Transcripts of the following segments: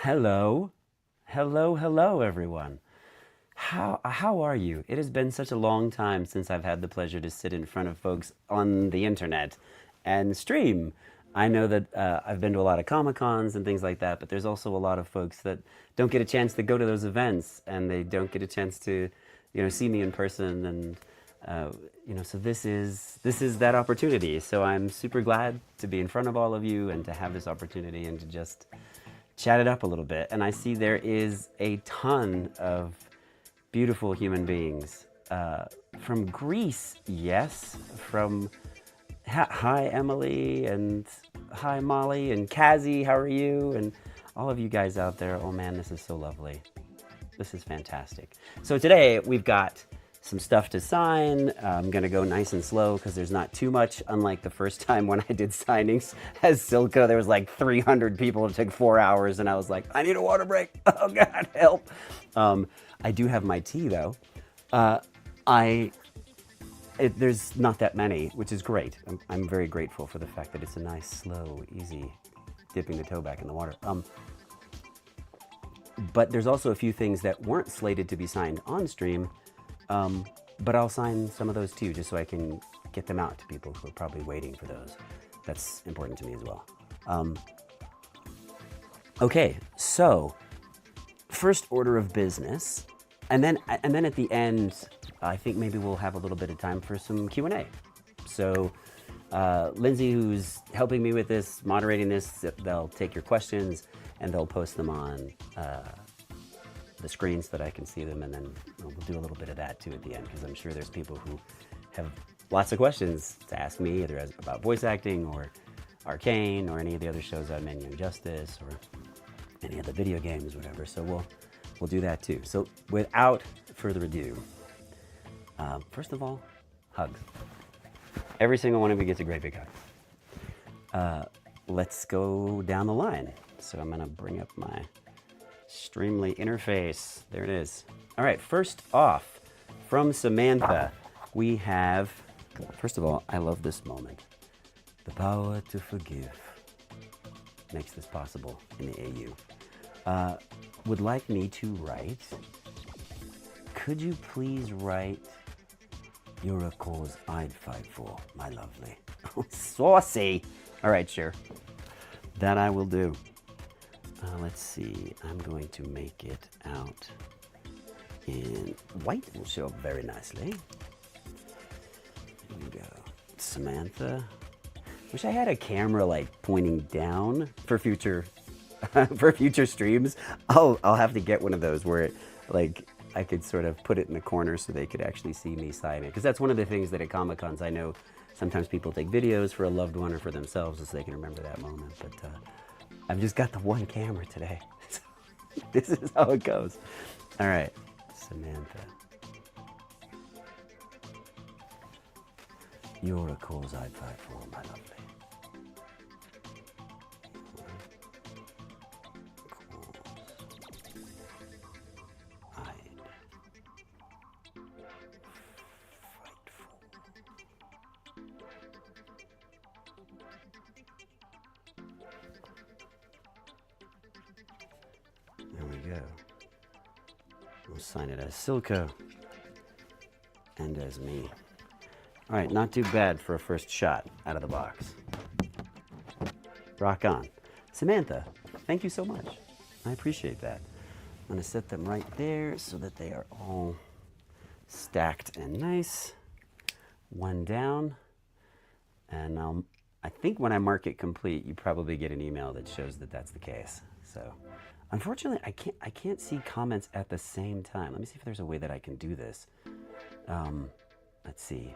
Hello, hello, everyone. How are you? It has been such a long time since I've had the pleasure to sit in front of folks on the internet and stream. I know that I've been to a lot of Comic Cons and things like that, but there's also a lot of folks that don't get a chance to go to those events, and they don't get a chance to, see me in person. And uh, so this is that opportunity. So I'm super glad to be in front of all of you and to have this opportunity and to just chat it up a little bit. And I see there is a ton of beautiful human beings. From Greece, yes. From hi Emily and hi Molly and Kazi, how are you? And all of you guys out there. Oh man, this is so lovely. This is fantastic. So today we've got some stuff to sign. I'm gonna go nice and slow because there's not too much, unlike the first time when I did signings as Silka. There was like 300 people. It took 4 hours and I was like, I need a water break. Oh God, help. I do have my tea though. There's not that many, which is great. I'm very grateful for the fact that it's a nice, slow, easy dipping the toe back in the water. But there's also a few things that weren't slated to be signed on stream, but I'll sign some of those too, just so I can get them out to people who are probably waiting for those. That's important to me as well. Okay, so first order of business, and then at the end, I think maybe we'll have a little bit of time for some Q&A. So Lindsay, who's helping me with this, moderating this, they'll take your questions and they'll post them on the screen so that I can see them, and then we'll do a little bit of that too at the end, because I'm sure there's people who have lots of questions to ask me, either about voice acting or Arcane or any of the other shows I'm in, Young Justice, or any of the video games, whatever. So we'll do that too. So without further ado, first of all, hugs. Every single one of you gets a great big hug. Let's go down the line. So I'm gonna bring up my Streamly interface. There it is. All right, first off, from Samantha, we have, first of all, I love this moment. The power to forgive makes this possible in the AU. Would like me to write, could you please write, you're a cause I'd fight for, my lovely. Oh, saucy. All right, sure. That I will do. Let's see, I'm going to make it out in white. It will show up very nicely. Here we go. Samantha. Wish I had a camera like pointing down for future for future streams. I'll have to get one of those where it, like, I could sort of put it in the corner so they could actually see me sign it. Because that's one of the things that at Comic Cons, I know sometimes people take videos for a loved one or for themselves so they can remember that moment. But I've just got the one camera today. So this is how it goes. All right, Samantha. You're a cause I'd fight for, my lovely. There we go. We'll sign it as Silco and as me. All right, not too bad for a first shot out of the box. Rock on. Samantha, thank you so much. I appreciate that. I'm gonna set them right there so that they are all stacked and nice. One down, and I think when I mark it complete, you probably get an email that shows that that's the case. So, unfortunately, I can't see comments at the same time. Let me see if there's a way that I can do this. Let's see.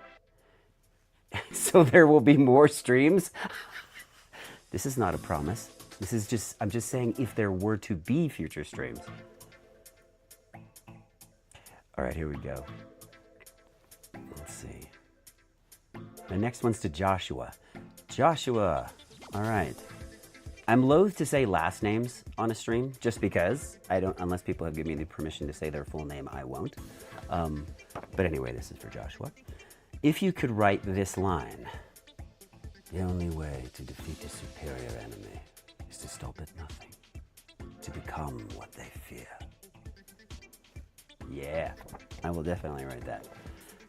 So there will be more streams. This is not a promise. This is just, I'm just saying if there were to be future streams. All right, here we go. Let's see. The next one's to Joshua. Joshua, all right. I'm loath to say last names on a stream just because I don't, unless people have given me the permission to say their full name, I won't. But anyway, this is for Joshua. If you could write this line, the only way to defeat a superior enemy is to stop at nothing. to become what they fear. Yeah, I will definitely write that.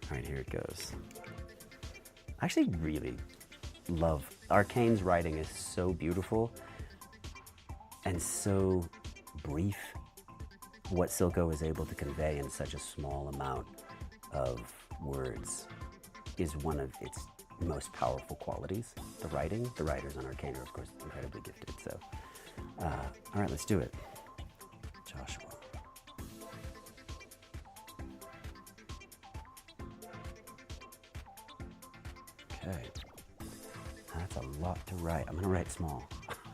All right, here it goes. I actually really love Arcane's writing. Is so beautiful and so brief. What Silco is able to convey in such a small amount of words is one of its most powerful qualities. The writing, the writers on Arcane are of course incredibly gifted. So, all right, let's do it. Joshua. Okay, that's a lot to write. I'm gonna write small.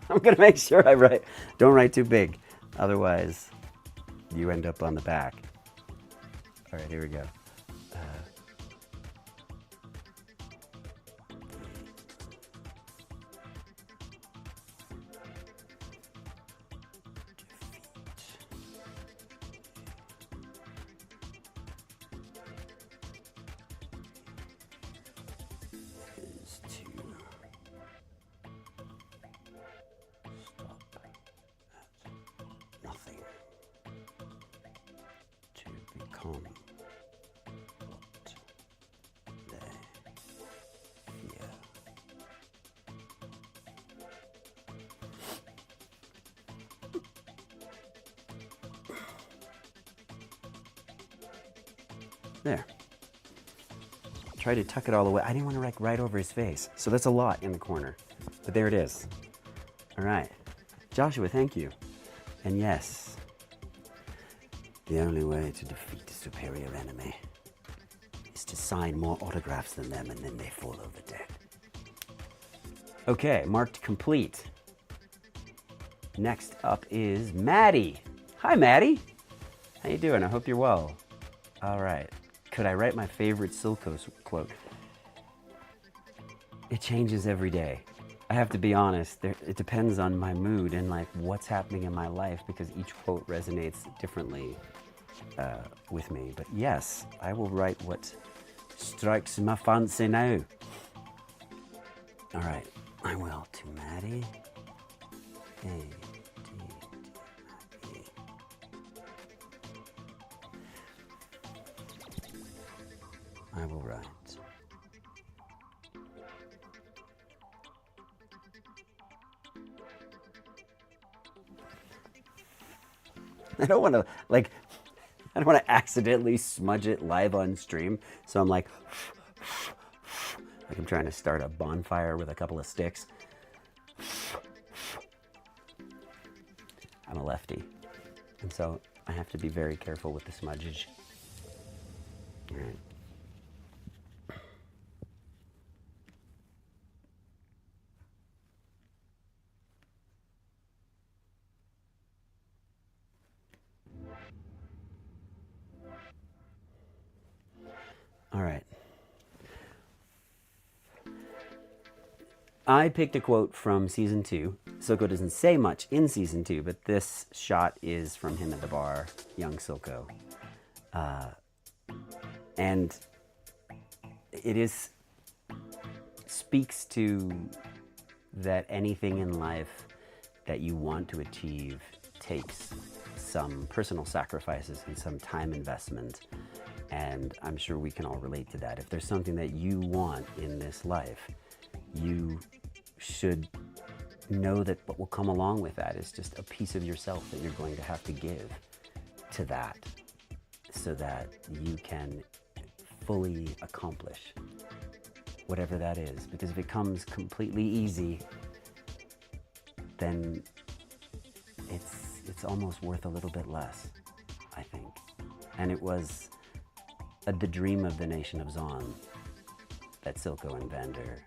I'm gonna make sure I write. Don't write too big, otherwise you end up on the back. All right, here we go. Become what they fear. There. Try to tuck it all away. I didn't want to write right over his face, so that's a lot in the corner. But there it is. All right. Joshua, thank you. And yes, the only way to defeat a superior enemy is to sign more autographs than them, and then they fall over dead. Okay, marked complete. Next up is Maddie. Hi, Maddie. How you doing? I hope you're well. All right. Could I write my favorite Silco quote? It changes every day. I have to be honest. It depends on my mood and like what's happening in my life, because each quote resonates differently with me. But yes, I will write what strikes my fancy now. All right, I will. To Maddie. A-D-D-I-E. I will write. I don't want to accidentally smudge it live on stream. So I'm like I'm trying to start a bonfire with a couple of sticks. I'm a lefty, and so I have to be very careful with the smudgage. All right. All right. I picked a quote from season 2. Silco doesn't say much in season 2, but this shot is from him at the bar, young Silco. And it speaks to that anything in life that you want to achieve takes some personal sacrifices and some time investment. And I'm sure we can all relate to that. If there's something that you want in this life, you should know that what will come along with that is just a piece of yourself that you're going to have to give to that, so that you can fully accomplish whatever that is. Because if it comes completely easy, then it's almost worth a little bit less, I think. And it was the dream of the nation of Zon that Silco and Vander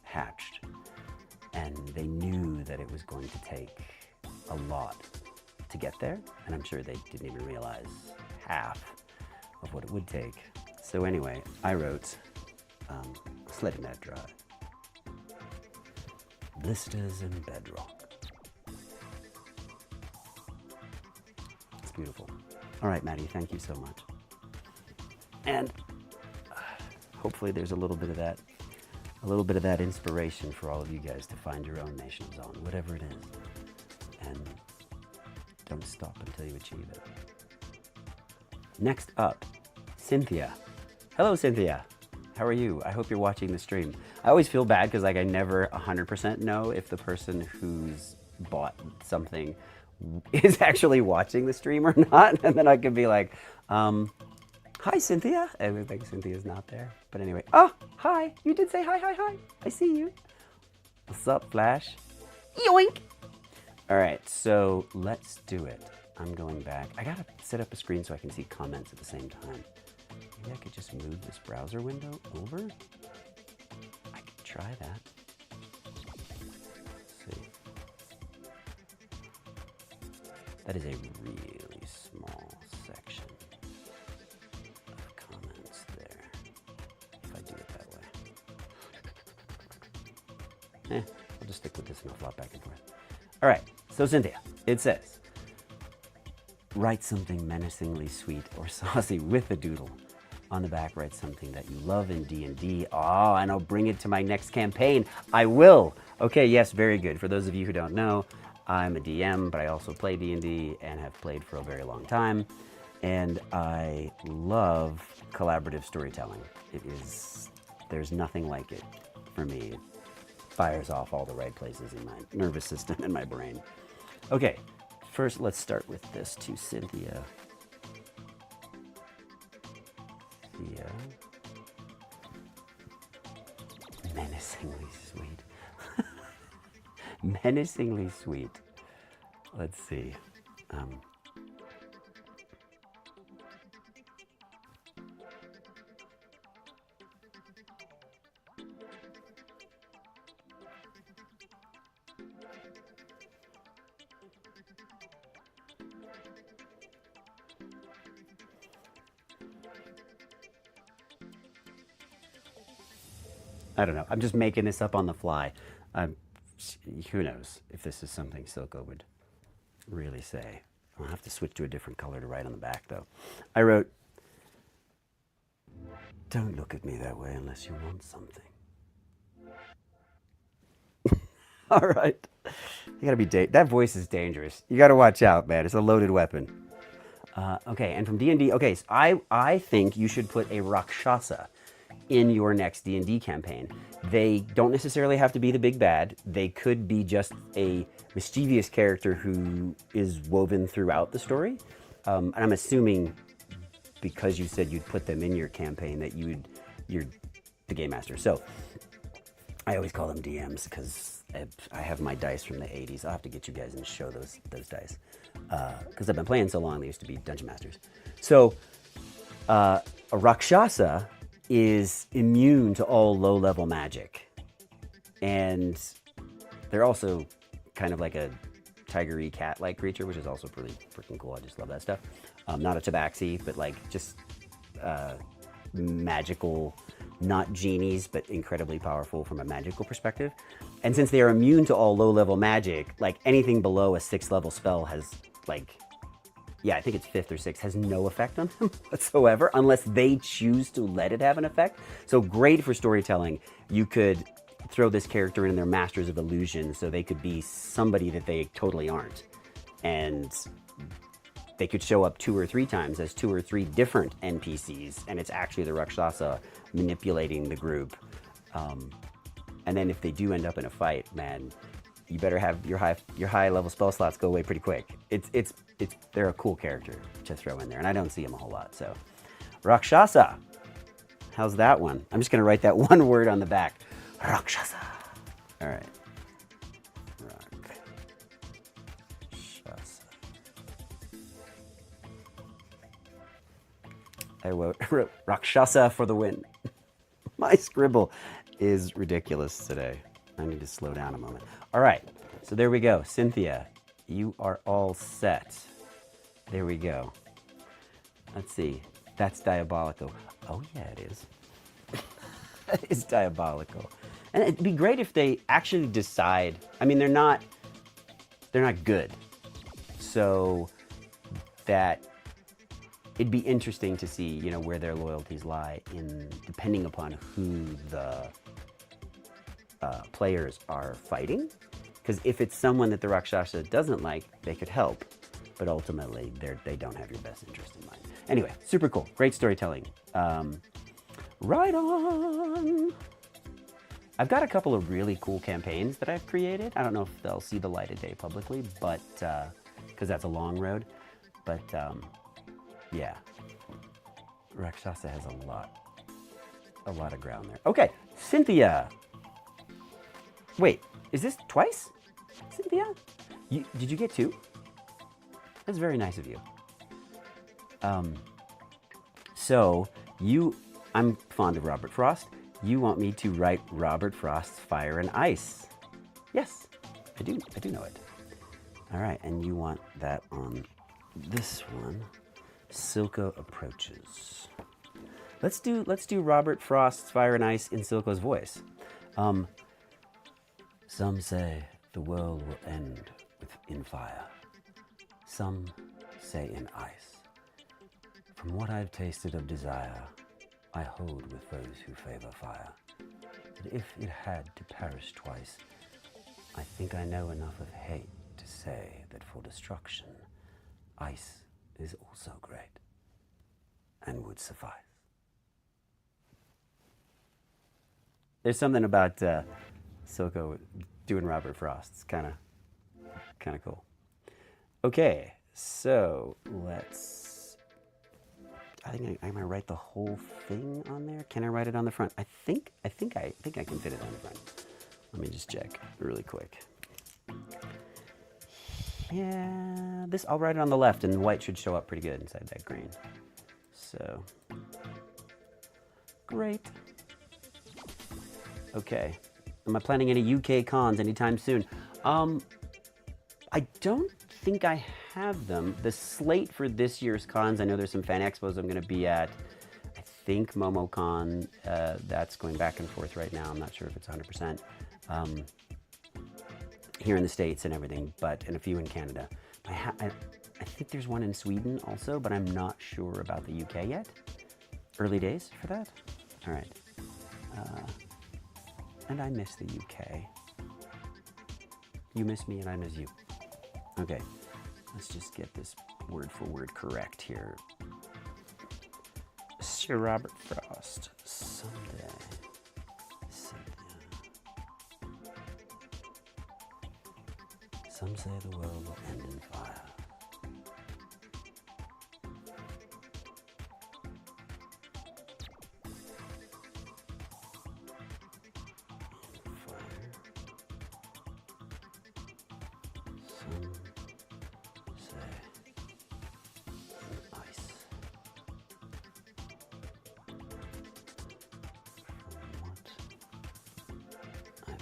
hatched. And they knew that it was going to take a lot to get there. And I'm sure they didn't even realize half of what it would take. So anyway, I wrote, sledding that dry. Blisters and bedrock. It's beautiful. All right, Maddie, thank you so much. And hopefully there's a little bit of that inspiration for all of you guys to find your own Nation of Zon, whatever it is. And Don't stop until you achieve it. Next up, Cynthia. Hello, Cynthia. How are you? I hope you're watching the stream. I always feel bad because like I never 100% know if the person who's bought something is actually watching the stream or not. And then I could be like, hi, Cynthia. I think Cynthia's not there. But anyway, oh, hi. You did say hi, hi, hi. I see you. What's up, Flash? Yoink. All right, so let's do it. I'm going back. I gotta set up a screen so I can see comments at the same time. Maybe I could just move this browser window over. I could try that. Let's see. That is a really small section of comments there. If I do it that way. I'll just stick with this and I'll flop back and forth. All right, so Cynthia, it says, write something menacingly sweet or saucy with a doodle. On the back, write something that you love in D&D. Oh, and I'll bring it to my next campaign. I will. Okay, yes, very good. For those of you who don't know, I'm a DM, but I also play D&D and have played for a very long time. And I love collaborative storytelling. There's nothing like it for me. It fires off all the right places in my nervous system and my brain. Okay, first let's start with this to Cynthia. Yeah. Menacingly sweet. Menacingly sweet. Let's see. I don't know. I'm just making this up on the fly. Who knows if this is something Silco would really say. I'll have to switch to a different color to write on the back, though. I wrote, don't look at me that way unless you want something. All right. You gotta be, that voice is dangerous. You gotta watch out, man. It's a loaded weapon. Okay, and from D&D, okay, so I think you should put a Rakshasa in your next D&D campaign. They don't necessarily have to be the big bad. They could be just a mischievous character who is woven throughout the story. And I'm assuming because you said you'd put them in your campaign that you're the game master. So I always call them DMs because I have my dice from the 80s. I'll have to get you guys and show those dice. Because I've been playing so long, they used to be dungeon masters. So a Rakshasa is immune to all low-level magic. And they're also kind of like a tigery cat-like creature, which is also pretty freaking cool. I just love that stuff. Not a tabaxi, but like just magical, not genies, but incredibly powerful from a magical perspective. And since they are immune to all low-level magic, like anything below a 6th level spell has like, yeah, I think it's 5th or 6th, has no effect on them whatsoever, unless they choose to let it have an effect. So great for storytelling. You could throw this character in their Masters of Illusion, so they could be somebody that they totally aren't. And they could show up 2 or 3 times as 2 or 3 different NPCs, and it's actually the Rakshasa manipulating the group. And then if they do end up in a fight, man, you better have your high level spell slots go away pretty quick. They're a cool character to throw in there, and I don't see them a whole lot. So, Rakshasa, how's that one? I'm just gonna write that one word on the back, Rakshasa. All right, Rakshasa. I wrote Rakshasa for the win. My scribble is ridiculous today. I need to slow down a moment. All right, so there we go. Cynthia, you are all set. There we go. Let's see. That's diabolical. Oh yeah, it is. That is diabolical. And it'd be great if they actually decide. I mean, they're not good. So that it'd be interesting to see, you know, where their loyalties lie in depending upon who the players are fighting. Because if it's someone that the Rakshasa doesn't like, they could help. but ultimately they don't have your best interest in mind. Anyway, super cool. Great storytelling. Right on. I've got a couple of really cool campaigns that I've created. I don't know if they'll see the light of day publicly, but because that's a long road. But yeah, Rakshasa has a lot of ground there. Okay, Cynthia. Wait, is this twice, Cynthia? Did you get 2? That's very nice of you. So I'm fond of Robert Frost. You want me to write Robert Frost's Fire and Ice? Yes, I do know it. All right, and you want that on this one, Silco Approaches. Let's do Robert Frost's Fire and Ice in Silco's voice. Some say the world will end in fire. Some say in ice. From what I've tasted of desire, I hold with those who favor fire. But if it had to perish twice, I think I know enough of hate to say that for destruction, ice is also great and would suffice. There's something about Silco doing Robert Frost. It's kind of cool. Okay, so I think I'm gonna write the whole thing on there. Can I write it on the front? I think I can fit it on the front. Let me just check really quick. Yeah, I'll write it on the left, and white should show up pretty good inside that green. So great. Okay. Am I planning any UK cons anytime soon? I don't think I have them. The slate for this year's cons, I know there's some fan expos I'm going to be at. I think MomoCon, that's going back and forth right now. I'm not sure if it's 100%. Here in the States and everything, and a few in Canada. I think there's one in Sweden also, but I'm not sure about the UK yet. Early days for that? All right. And I miss the UK. You miss me and I miss you. Okay, let's just get this word for word correct here. Sir Robert Frost, someday, Cynthia. Some say the world will end in fire.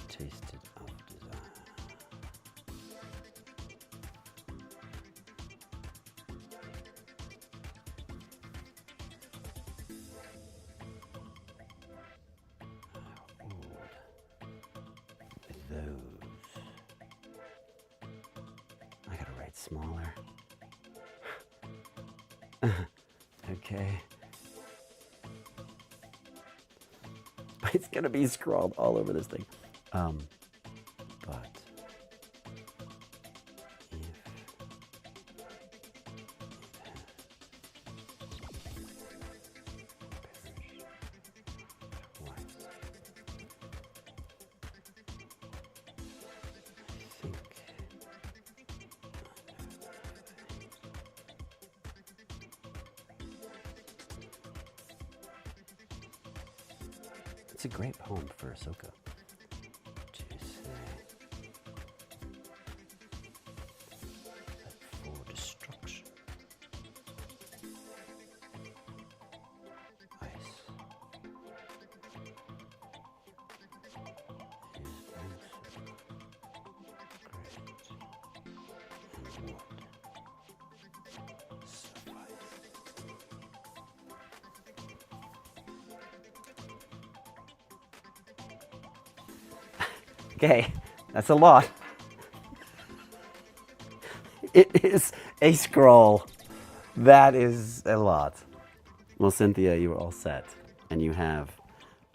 Tasted of desire. With those, I gotta write smaller. Okay. It's gonna be scrawled all over this thing. But it's a great poem for Ahsoka. Okay, that's a lot. It is a scroll. That is a lot. Well, Cynthia, you are all set. And you have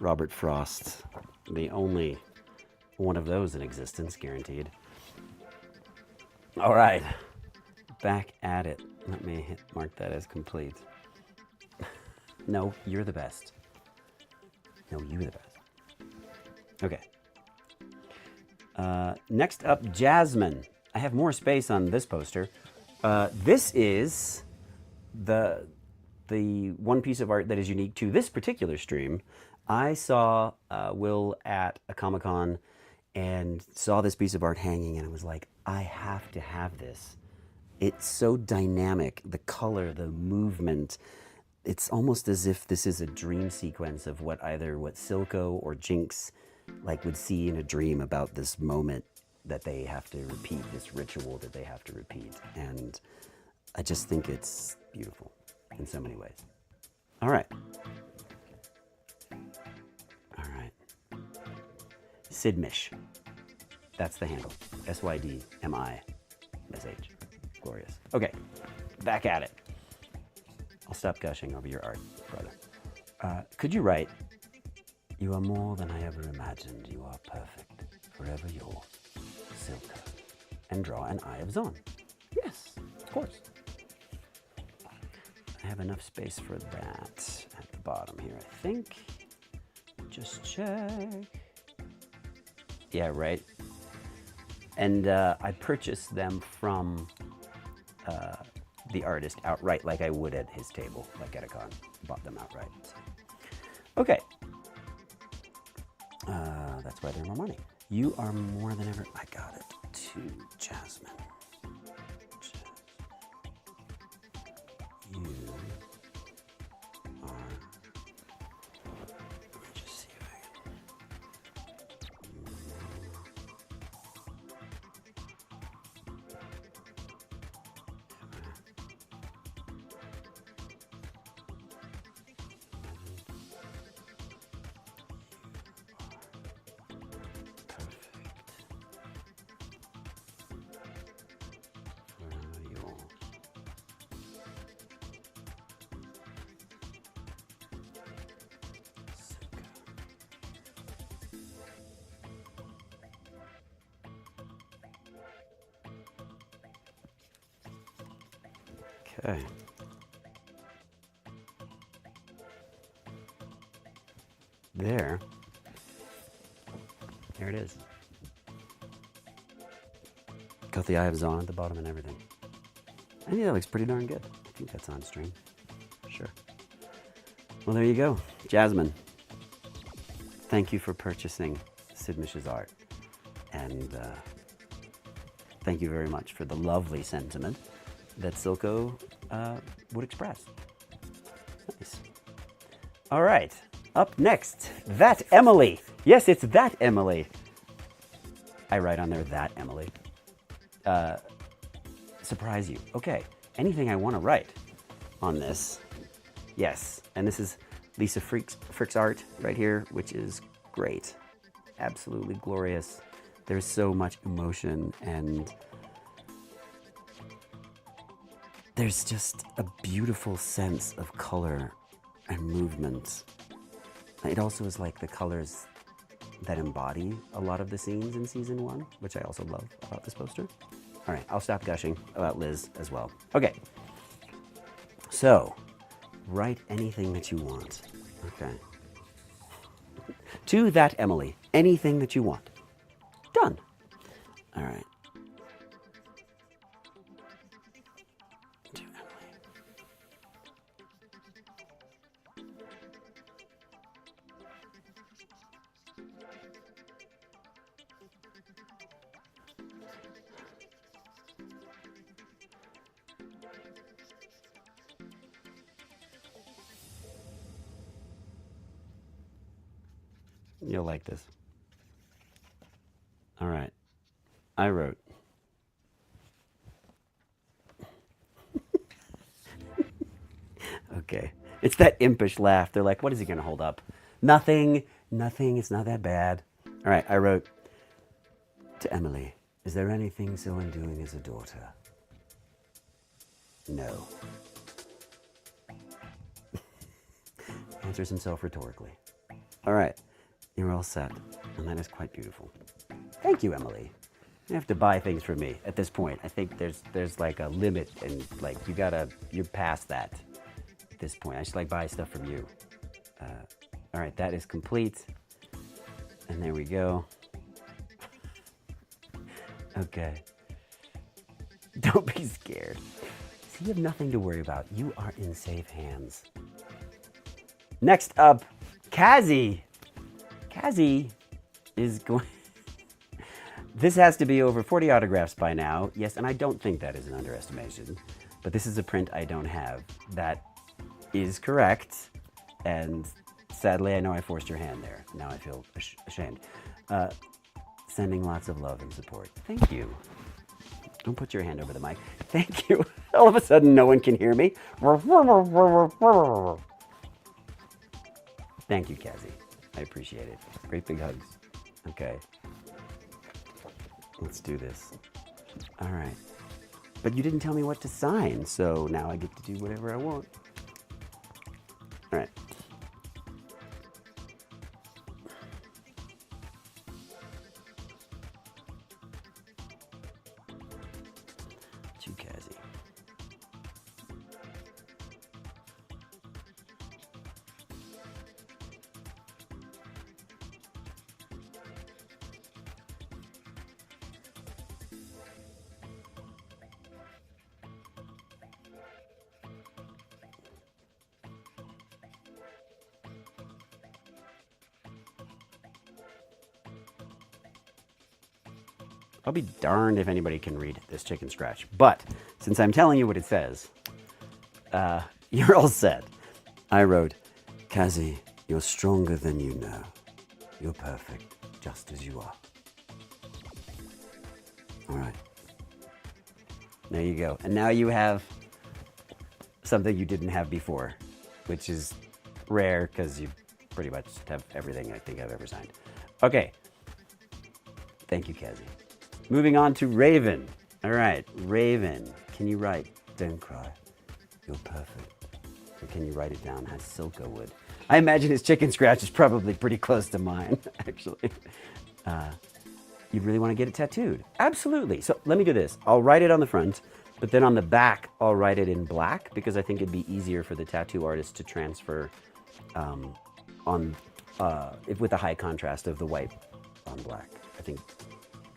Robert Frost, the only one of those in existence, guaranteed. All right, back at it. Let me mark that as complete. No, you're the best. No, you're the best. Okay. Next up, Jasmine. I have more space on this poster. This is the one piece of art that is unique to this particular stream. I saw Will at a Comic-Con and saw this piece of art hanging, and I was like, I have to have this. It's so dynamic, the color, the movement. It's almost as if this is a dream sequence of what Silco or Jinx would see in a dream about this moment that they have to repeat, this ritual that they have to repeat. And I just think it's beautiful in so many ways. All right. All right. Sydmish. That's the handle. SYDMISH. Glorious. Okay, back at it. I'll stop gushing over your art, brother. Could you write, "You are more than I ever imagined. You are perfect. Forever yours, Silco." And draw an Eye of Zon. Yes, of course. I have enough space for that at the bottom here, I think. Just check. Yeah, right. And I purchased them from the artist outright, like I would at his table, like at a con. Bought them outright. So. Okay. That's why they're more money. You are more than ever. I got it. To Jasmine. You are. Let me just see if I can. Okay. There it is. Got the Eye of Zon at the bottom and everything. I think that looks pretty darn good. I think that's on stream. Sure. Well, there you go. Jasmine, thank you for purchasing Sydmish's art. And thank you very much for the lovely sentiment that Silco would express. Nice. All right. Up next, That Emily. Yes, it's That Emily. I write on there, That Emily. Surprise you. Okay, anything I want to write on this. Yes, and this is Lisa Frick's art right here, which is great. Absolutely glorious. There's so much emotion, and there's just a beautiful sense of color and movement. It also is like the colors that embody a lot of the scenes in season 1, which I also love about this poster. All right, I'll stop gushing about Liz as well. Okay, so write anything that you want. Okay. To That Emily, anything that you want. Done. All right. To Emily. You'll like this. All right. I wrote. Okay. It's that impish laugh. They're like, what is he going to hold up? Nothing. Nothing. It's not that bad. All right. I wrote, to Emily, is there anything so undoing as a daughter? No. Answers himself rhetorically. All right. You're all set. And that is quite beautiful. Thank you, Emily. You have to buy things from me at this point. I think there's like a limit, and like you're past that at this point. I should like buy stuff from you. All right, that is complete. And there we go. Okay. Don't be scared. See, you have nothing to worry about. You are in safe hands. Next up, Kazi. Kazi is going... This has to be over 40 autographs by now. Yes, and I don't think that is an underestimation. But this is a print I don't have. That is correct. And sadly, I know I forced your hand there. Now I feel ashamed. Sending lots of love and support. Thank you. Don't put your hand over the mic. Thank you. All of a sudden, no one can hear me. Thank you, Kazi. I appreciate it. Great big hugs. Okay. Let's do this. All right. But you didn't tell me what to sign, so now I get to do whatever I want. All right. To Kazi. I'll be darned if anybody can read this chicken scratch. But since I'm telling you what it says, you're all set. I wrote, Kazi, you're stronger than you know. You're perfect, just as you are. All right. There you go. And now you have something you didn't have before, which is rare because you pretty much have everything I think I've ever signed. Okay. Thank you, Kazi. Moving on to Raven. All right, Raven, can you write, don't cry, you're perfect. Or can you write it down as Silco would? I imagine his chicken scratch is probably pretty close to mine, actually. You really want to get it tattooed? Absolutely. So let me do this. I'll write it on the front, but then on the back, I'll write it in black because I think it'd be easier for the tattoo artist to transfer with the high contrast of the white on black. I think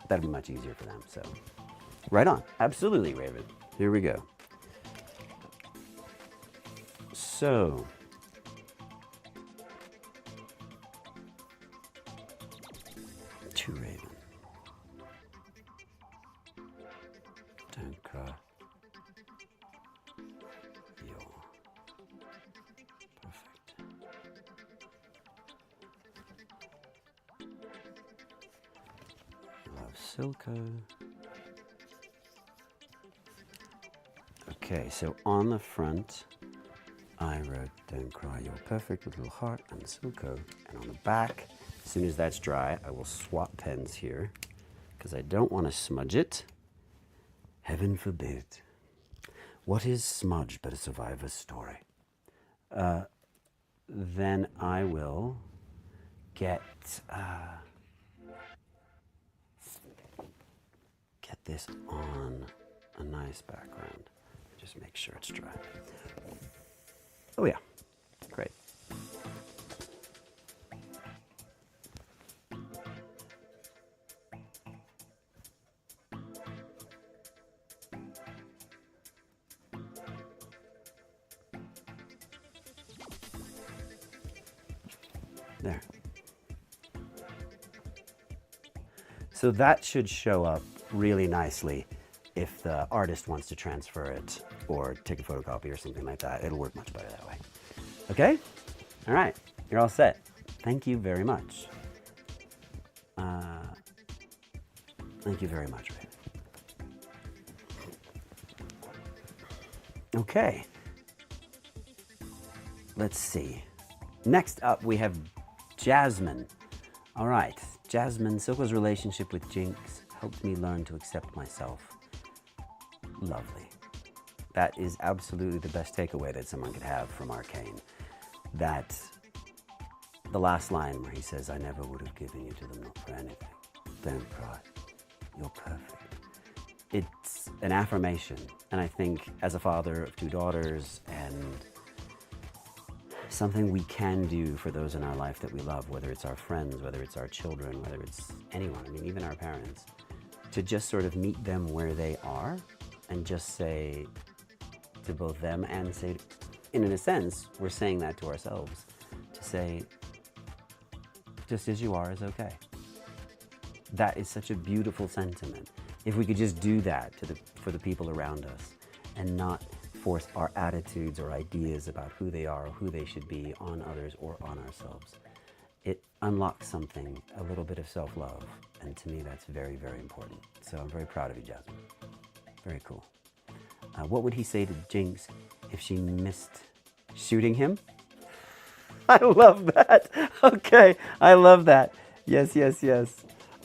that'd be much easier for them. So, right on. Absolutely, Raven. Here we go. So, to Raven. Don't cry. You're perfect. Love Silco. Okay, so on the front, I wrote, don't cry, you're perfect with a little heart and Silco. And on the back, as soon as that's dry, I will swap pens here because I don't want to smudge it. Heaven forbid. What is smudge but a survivor's story? Then I will get this on a nice background. Just make sure it's dry. Oh yeah, great. There. So that should show up really nicely if the artist wants to transfer it or take a photocopy or something like that. It'll work much better that way. Okay? All right. You're all set. Thank you very much. Thank you very much, Raven. Okay. Let's see. Next up, we have Jasmine. All right. Jasmine, Silco's relationship with Jinx helped me learn to accept myself. Lovely. That is absolutely the best takeaway that someone could have from Arcane. That the last line where he says, I never would have given you to them, not for anything. Don't cry. you're perfect. It's an affirmation. And I think as a father of 2 daughters and something we can do for those in our life that we love, whether it's our friends, whether it's our children, whether it's anyone, I mean, even our parents, to just sort of meet them where they are and just say to both them and say, and in a sense, we're saying that to ourselves, to say, just as you are is okay. That is such a beautiful sentiment. If we could just do that for the people around us and not force our attitudes or ideas about who they are or who they should be on others or on ourselves, it unlocks something, a little bit of self-love. And to me, that's very, very important. So I'm very proud of you, Jasmine. Very cool. What would he say to Jinx if she missed shooting him? I love that. Okay, I love that. Yes, yes, yes.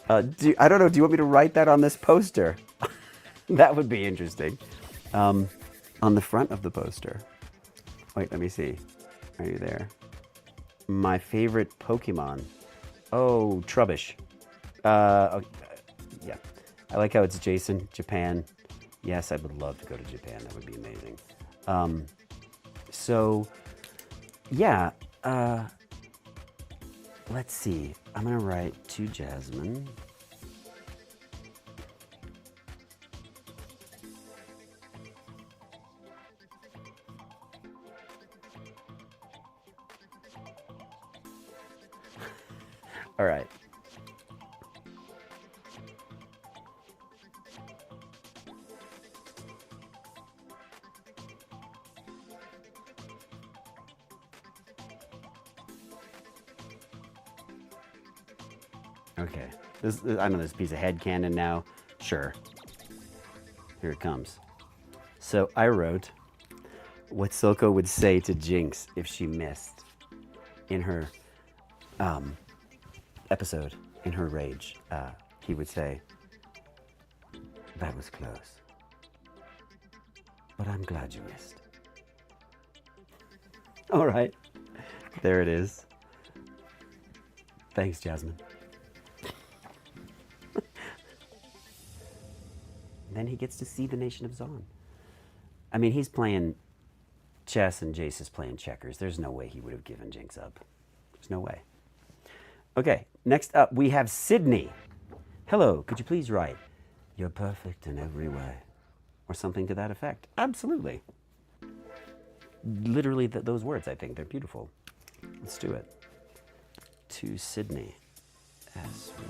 I don't know, do you want me to write that on this poster? That would be interesting. On the front of the poster. Wait, let me see. Are you there? My favorite Pokemon. Oh, Trubbish. Okay, yeah. I like how it's Jason, Japan. Yes, I would love to go to Japan. That would be amazing. So, yeah. Let's see. I'm going to write to Jasmine. All right. Okay. I know this piece of headcanon now. Sure. Here it comes. So I wrote what Silco would say to Jinx if she missed in her episode, in her rage. He would say, that was close, but I'm glad you missed. All right. There it is. Thanks, Jasmine. Then he gets to see the nation of Zon. I mean, he's playing chess and Jace is playing checkers. There's no way he would have given Jinx up. There's no way. Okay, next up we have Sydney. Hello, could you please write, you're perfect in every way, or something to that effect? Absolutely. Literally those words, I think. They're beautiful. Let's do it. To Sydney. S-Y-D-N-E-Y.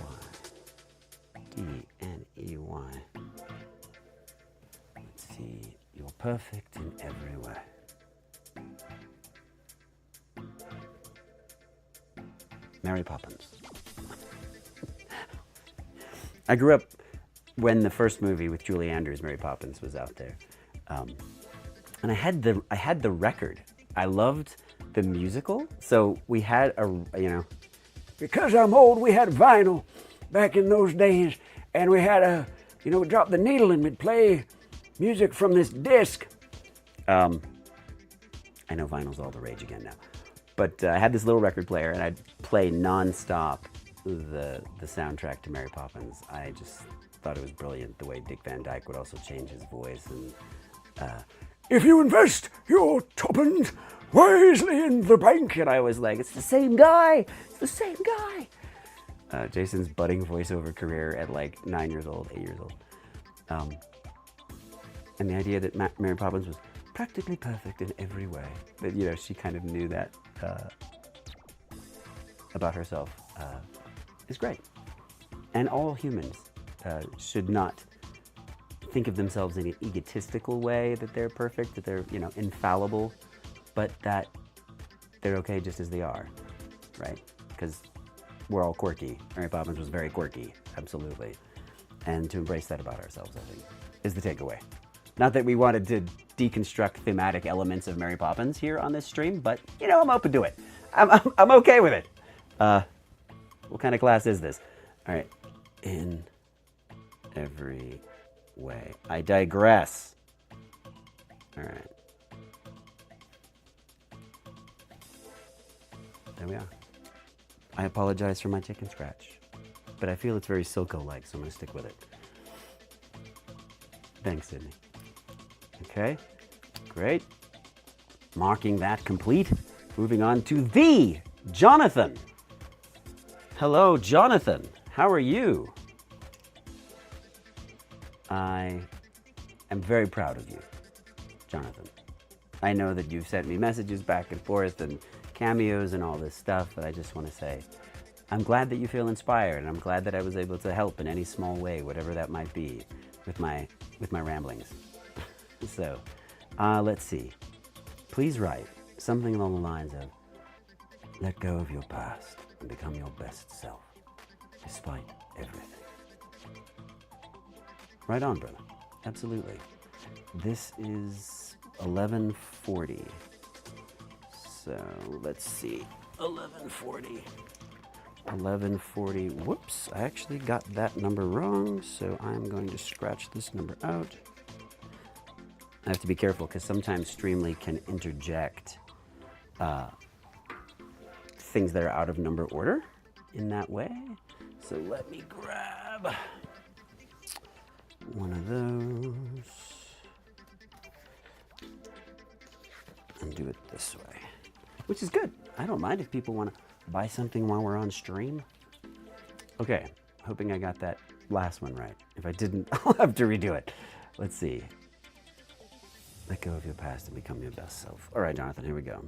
Let's see. You're perfect in every way. Mary Poppins. I grew up when the first movie with Julie Andrews, Mary Poppins, was out there. And I had the record. I loved the musical. So we had because I'm old, we had vinyl back in those days. And we had we'd drop the needle and we'd play music from this disc. I know vinyl's all the rage again now. But I had this little record player and I'd play nonstop the soundtrack to Mary Poppins. I just thought it was brilliant the way Dick Van Dyke would also change his voice. And if you invest your tuppence wisely in the bank. And I was like, it's the same guy. It's the same guy. Jason's budding voiceover career at like 9 years old, 8 years old. And the idea that Mary Poppins was practically perfect in every way. That, she kind of knew that about herself is great. And all humans should not think of themselves in an egotistical way that they're perfect, that they're, infallible, but that they're okay just as they are, right? Because we're all quirky. Mary Poppins was very quirky, absolutely. And to embrace that about ourselves, I think, is the takeaway. Not that we wanted to deconstruct thematic elements of Mary Poppins here on this stream, but, I'm open to it. I'm okay with it. What kind of class is this? All right. In every way. I digress. All right. There we are. I apologize for my chicken scratch, but I feel it's very Silco-like, so I'm going to stick with it. Thanks, Sydney. Okay, great. Marking that complete. Moving on to the Jonathan. Hello, Jonathan. How are you? I am very proud of you, Jonathan. I know that you've sent me messages back and forth and cameos and all this stuff, but I just want to say I'm glad that you feel inspired, and I'm glad that I was able to help in any small way, whatever that might be, with my ramblings. So, let's see. Please write something along the lines of, let go of your past and become your best self, despite everything. Right on, brother. Absolutely. This is 11:40. So let's see. 11:40. 11:40. Whoops, I actually got that number wrong, so I'm going to scratch this number out. I have to be careful because sometimes Streamly can interject things that are out of number order in that way. So let me grab one of those and do it this way, which is good. I don't mind if people want to buy something while we're on stream. Okay, hoping I got that last one right. If I didn't, I'll have to redo it. Let's see. Let go of your past and become your best self. All right, Jonathan, here we go.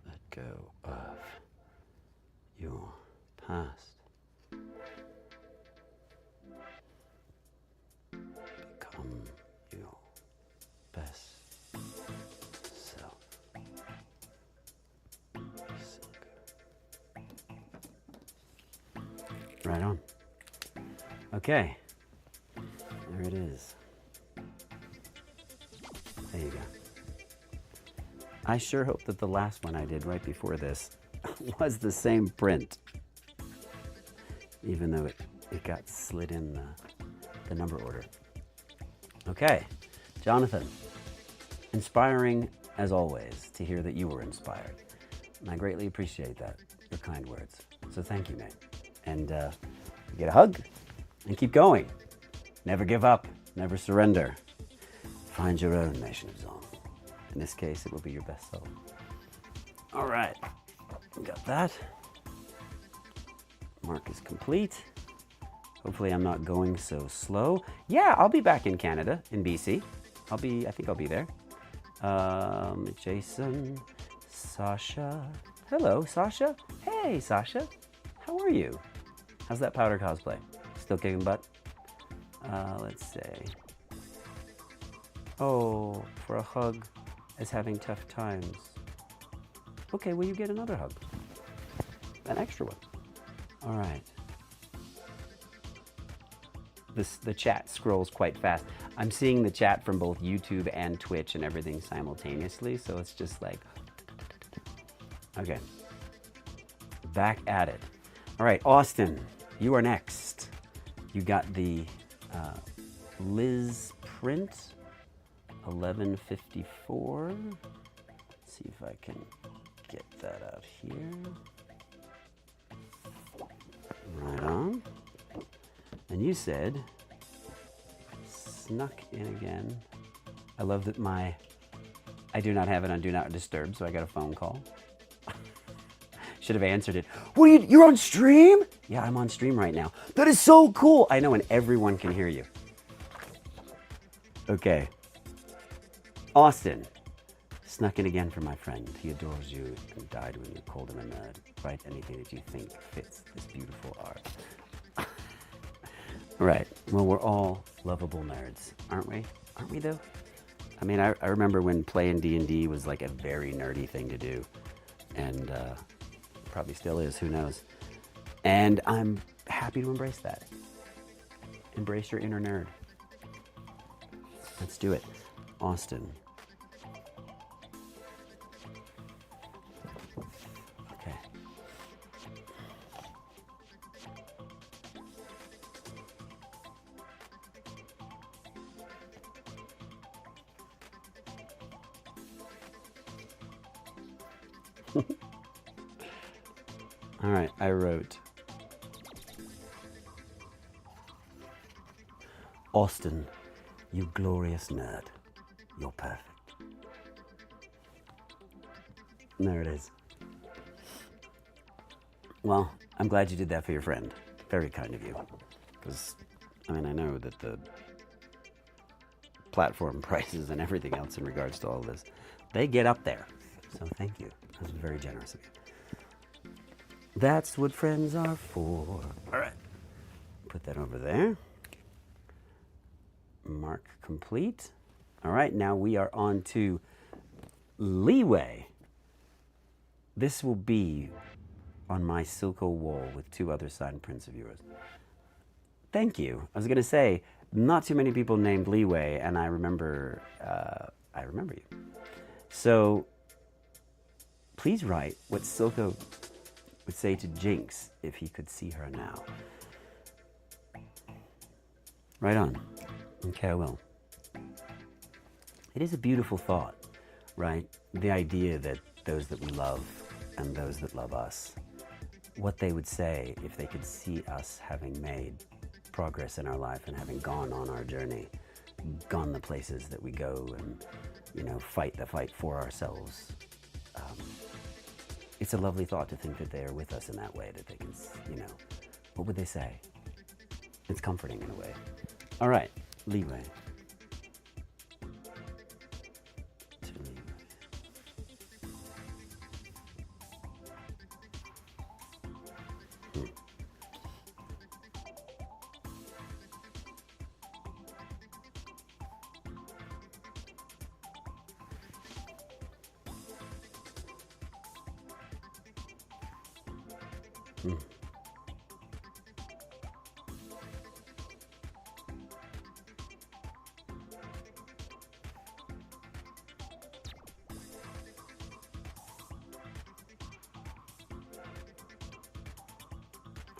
Let go of your past. Become your best self. Right on. Okay. There it is. There you go. I sure hope that the last one I did right before this was the same print, even though it got slid in the number order. Okay, Jonathan, inspiring as always to hear that you were inspired. And I greatly appreciate that, your kind words. So thank you, mate. And get a hug and keep going. Never give up, never surrender. Find your own nation of song. In this case, it will be your best self. All right, we got that. Mark is complete. Hopefully I'm not going so slow. Yeah, I'll be back in Canada, in BC. I think I'll be there. Jason, Sasha. Hello, Sasha. Hey, Sasha. How are you? How's that powder cosplay? Still kicking butt? Let's say. Oh, for a hug is having tough times. Okay, well, you get another hug. An extra one. All right. The chat scrolls quite fast. I'm seeing the chat from both YouTube and Twitch and everything simultaneously, so it's just like, okay. Back at it. All right, Austin, you are next. You got the Liz print, 1154. Let's see if I can get that out here. Right on. And you said, snuck in again. I love that I do not have it on Do Not Disturb, so I got a phone call. Should have answered it. What are you're on stream? Yeah, I'm on stream right now. That is so cool. I know, and everyone can hear you. Okay. Austin, snuck in again for my friend. He adores you and died when you called him a nerd. Write anything that you think fits this beautiful art. Right. Well, we're all lovable nerds, aren't we? Aren't we, though? I mean, I remember when playing D&D was like a very nerdy thing to do. And probably still is, who knows. And I'm happy to embrace that. Embrace your inner nerd. Let's do it. Austin. Okay. All right, I wrote, Austin, you glorious nerd. You're perfect. And there it is. Well, I'm glad you did that for your friend. Very kind of you. Because, I mean, I know that the platform prices and everything else in regards to all this, they get up there. So thank you. That was very generous of you. That's what friends are for. All right. Put that over there. Mark complete. All right, now we are on to Leeway. This will be on my Silco wall with 2 other signed prints of yours. Thank you. I was going to say, not too many people named Leeway, and I remember you. So please write what Silco would say to Jinx if he could see her now. Right on. Okay, I will. It is a beautiful thought, right? The idea that those that we love and those that love us, what they would say if they could see us having made progress in our life and having gone on our journey, gone the places that we go and, you know, fight the fight for ourselves. It's a lovely thought to think that they are with us in that way, that they can, you know, what would they say? It's comforting in a way. All right, Leeway.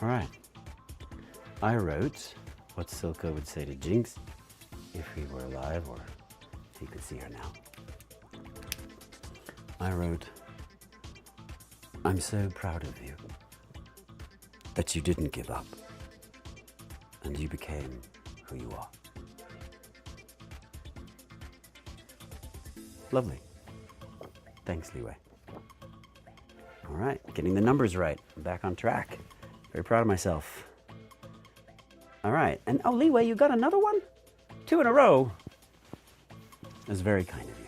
All right. I wrote what Silco would say to Jinx if he were alive or if he could see her now. I wrote, I'm so proud of you that you didn't give up and you became who you are. Lovely. Thanks, Leeway. All right, getting the numbers right. I'm back on track. Very proud of myself. All right, and oh, Leeway, you got another one? 2 in a row. That's very kind of you.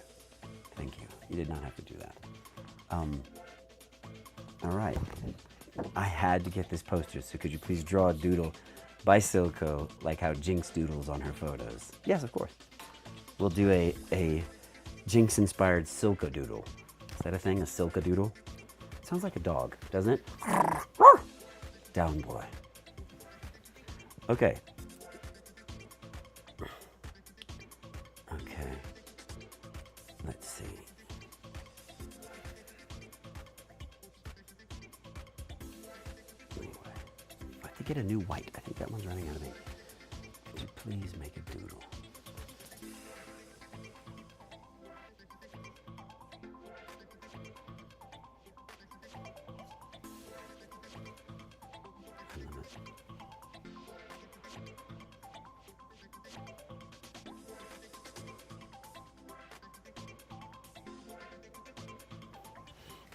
Thank you. You did not have to do that. All right. I had to get this poster, so could you please draw a doodle by Silco, like how Jinx doodles on her photos? Yes, of course. We'll do a Jinx-inspired Silco doodle. Is that a thing, a Silco doodle? Sounds like a dog, doesn't it? Down, boy. Okay. Okay. Let's see. Anyway, I have to get a new white. I think that one's running out of ink. Could you please make a doodle?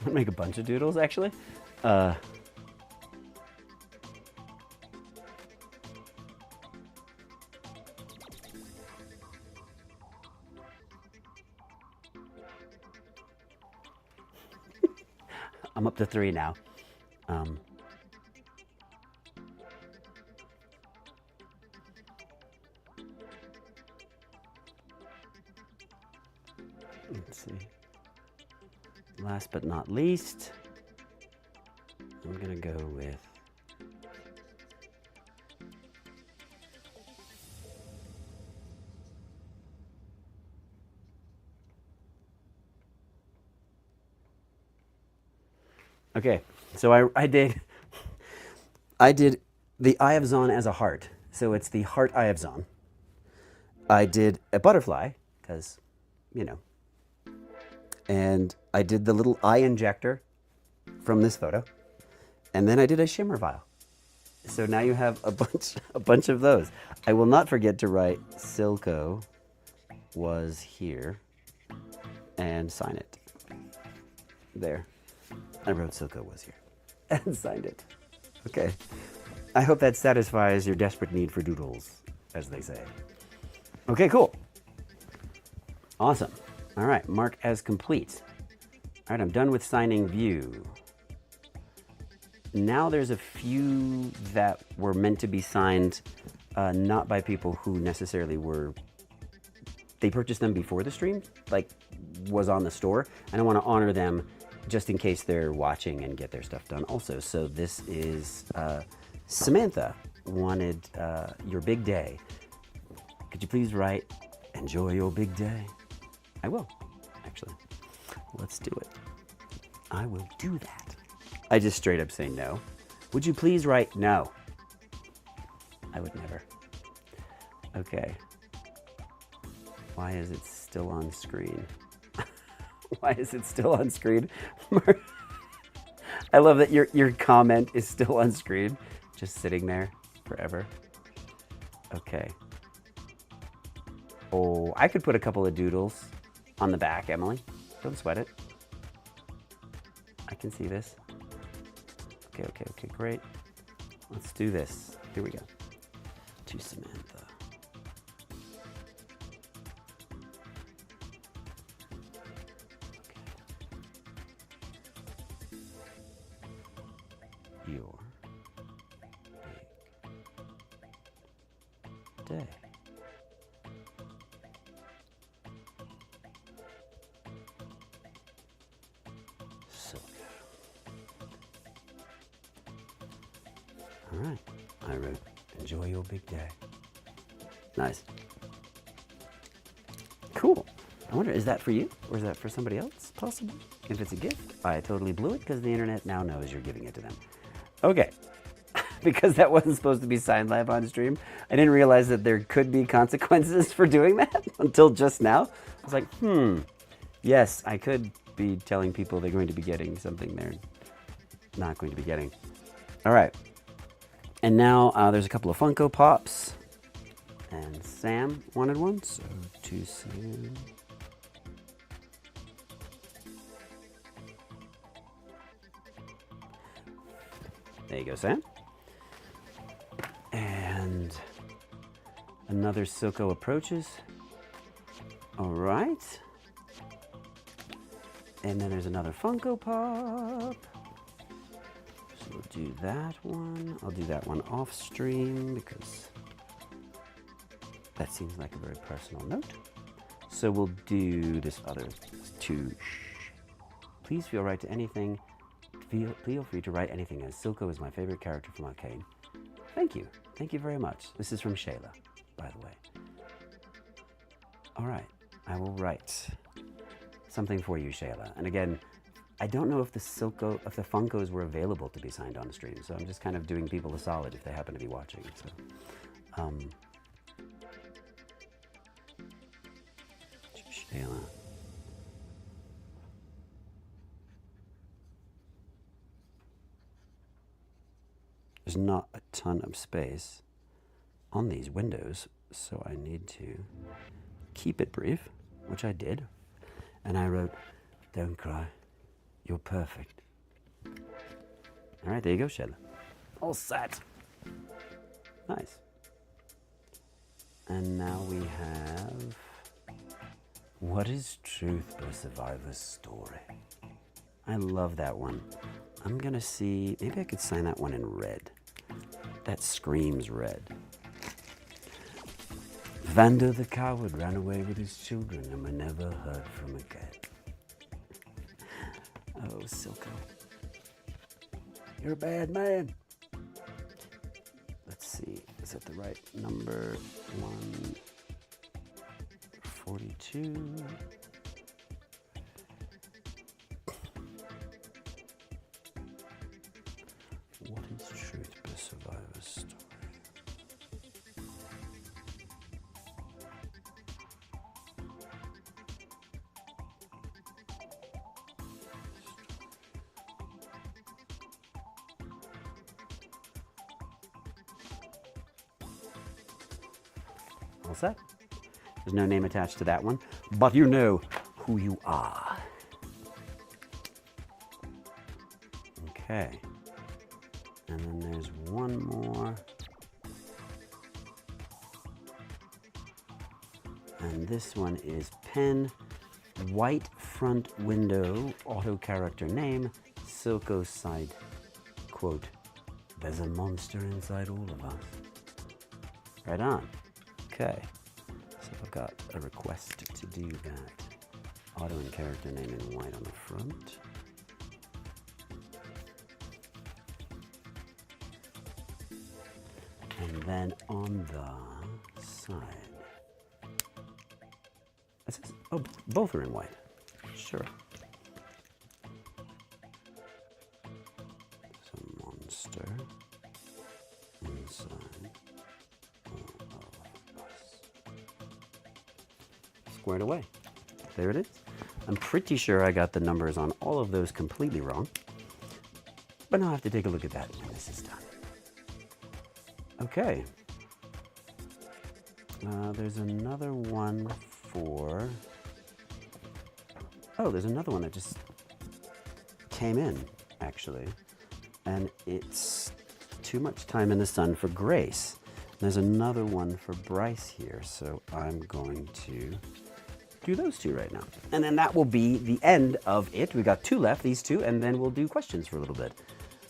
I'm gonna make a bunch of doodles, actually. Let's I'm up to 3 now. Let's see. Last but not least, I'm gonna go with okay, so I did the Eye of Zon as a heart. So it's the heart Eye of Zon. I did a butterfly, because, you know, and I did the little eye injector from this photo. And then I did a shimmer vial. So now you have a bunch of those. I will not forget to write Silco was here and sign it. There. I wrote Silco was here and signed it. Okay. I hope that satisfies your desperate need for doodles, as they say. Okay, cool. Awesome. All right, mark as complete. All right, I'm done with signing view. Now there's a few that were meant to be signed not by people who necessarily were, they purchased them before the stream, like was on the store, and I want to honor them just in case they're watching and get their stuff done also. So this is Samantha wanted your big day. Could you please write, enjoy your big day? I will, actually. Let's do it. I will do that. I just straight up say no. Would you please write no? I would never. Okay. Why is it still on screen? Why is it still on screen? I love that your comment is still on screen, just sitting there forever. Okay. Oh, I could put a couple of doodles on the back, Emily. Don't sweat it. I can see this. Okay, great. Let's do this. Here we go. To Samantha. Okay. Your big day. All right, I wrote, enjoy your big day. Nice. Cool. I wonder, is that for you or is that for somebody else, possibly? If it's a gift, I totally blew it because the internet now knows you're giving it to them. Okay, because that wasn't supposed to be signed live on stream, I didn't realize that there could be consequences for doing that until just now. I was like, yes, I could be telling people they're going to be getting something they're not going to be getting. All right. And now there's a couple of Funko Pops, and Sam wanted one, so to Sam. There you go, Sam. And another Silco approaches. All right. And then there's another Funko Pop. We'll do that one. I'll do that one off stream because that seems like a very personal note. So we'll do this other two. Please feel right to anything. Feel free to write anything, as Silco is my favorite character from Arcane. Thank you. Thank you very much. This is from Shayla, by the way. All right. I will write something for you, Shayla. And again, I don't know if the Funkos were available to be signed on the stream, so I'm just kind of doing people a solid if they happen to be watching. So, Shayla. There's not a ton of space on these windows, so I need to keep it brief, which I did. And I wrote, don't cry. You're perfect. All right, there you go, Shayla. All set. Nice. And now we have What is Truth by Survivor's Story? I love that one. I'm gonna see, maybe I could sign that one in red. That screams red. Vander the coward ran away with his children and were never heard from again. Oh, Silco. You're a bad man. Let's see, is that the right number? 142. What is Truth by Survivor's Story? all set. There's no name attached to that one, but you know who you are. Okay. And then there's one more. And this one is pen, white front window, auto character name, Silco side quote. There's a monster inside all of us. Right on. Okay. So I've got a request to do that. Auto and character name in white on the front. And then on the side. It says, oh, both are in white. Sure. So monster inside all of us. Squared away. There it is. I'm pretty sure I got the numbers on all of those completely wrong. But I'll have to take a look at that when this is done. Okay. There's another one for... Oh, there's another one that just came in, actually. And it's too much time in the sun for Grace. There's another one for Bryce here, so I'm going to do those two right now. And then that will be the end of it. We got two left, these two, and then we'll do questions for a little bit.